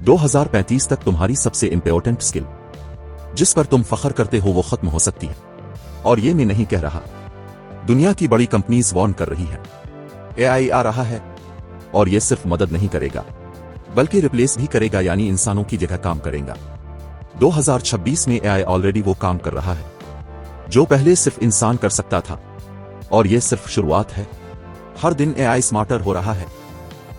2035 तक तुम्हारी सबसे इंपॉर्टेंट स्किल जिस पर तुम फख्र करते हो वो खत्म हो सकती है। और ये मैं नहीं कह रहा, दुनिया की बड़ी कंपनीज वार्न कर रही है। एआई आ रहा है और ये सिर्फ मदद नहीं करेगा बल्कि रिप्लेस भी करेगा, यानी इंसानों की जगह काम करेगा। 2026 में एआई ऑलरेडी वो काम कर रहा है जो पहले सिर्फ इंसान कर सकता था, और ये सिर्फ शुरुआत है। हर दिन एआई स्मार्टर हो रहा है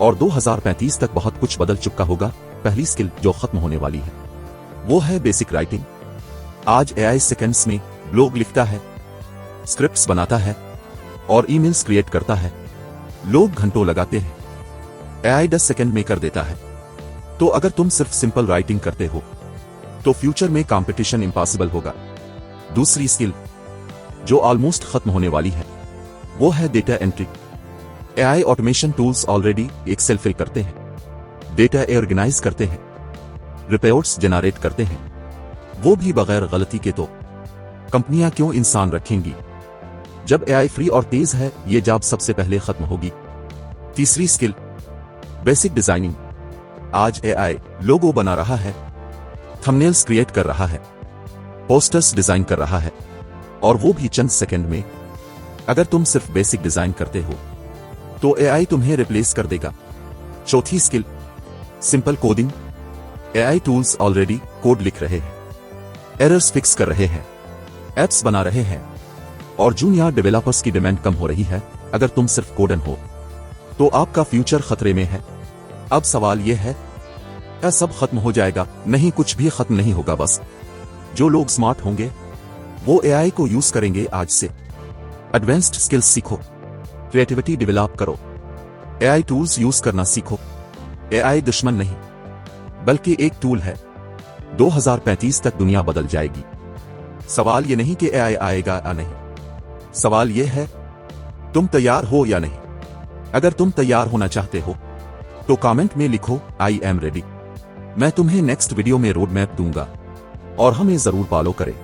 और 2035 तक बहुत कुछ बदल चुका होगा। पहली स्किल जो खत्म होने वाली है वो है बेसिक राइटिंग। आज एआई सेकंड्स में ब्लॉग लिखता है, स्क्रिप्ट्स बनाता है और ईमेल्स क्रिएट करता है। लोग घंटों लगाते हैं, एआई 10 सेकंड में कर देता है। तो अगर तुम सिर्फ सिंपल राइटिंग करते हो तो फ्यूचर में कंपटीशन इम्पॉसिबल होगा। दूसरी स्किल जो ऑलमोस्ट खत्म होने वाली है वो है data entry. AI automation tools already Excel fill करते हैं, डेटा ऑर्गेनाइज करते हैं, रिपोर्ट्स जनरेट करते हैं, वो भी बगैर गलती के। तो कंपनियां क्यों इंसान रखेंगी जब एआई फ्री और तेज है? ये जॉब सबसे पहले खत्म होगी। तीसरी स्किल बेसिक डिजाइनिंग। आज एआई लोगो बना रहा है, थंबनेल्स क्रिएट कर रहा है, पोस्टर्स डिजाइन कर रहा है, और वो भी चंद सेकंड में। अगर तुम सिर्फ बेसिक डिजाइन करते हो तो एआई तुम्हें रिप्लेस कर देगा। चौथी skill simple coding. AI tools already code लिख रहे हैं, एरर्स फिक्स कर रहे हैं, एप्स बना रहे हैं, और जूनियर डेवलपर्स की डिमांड कम हो रही है। अगर तुम सिर्फ कोडर हो तो आपका फ्यूचर खतरे में है। अब सवाल यह है, क्या सब खत्म हो जाएगा? नहीं, कुछ भी खत्म नहीं होगा। बस जो लोग स्मार्ट होंगे वो एआई को यूज करेंगे। आज से एडवांस्ड स्किल्स सीखो, क्रिएटिविटी डेवलप करो, एआई टूल्स यूज करना सीखो। एआई दुश्मन नहीं बल्कि एक टूल है। 2035 तक दुनिया बदल जाएगी। सवाल ये नहीं कि एआई आएगा या नहीं, सवाल ये है तुम तैयार हो या नहीं। अगर तुम तैयार होना चाहते हो तो कमेंट में लिखो आई एम रेडी। मैं तुम्हें नेक्स्ट वीडियो में रोड मैप दूंगा और हमें जरूर फॉलो करें।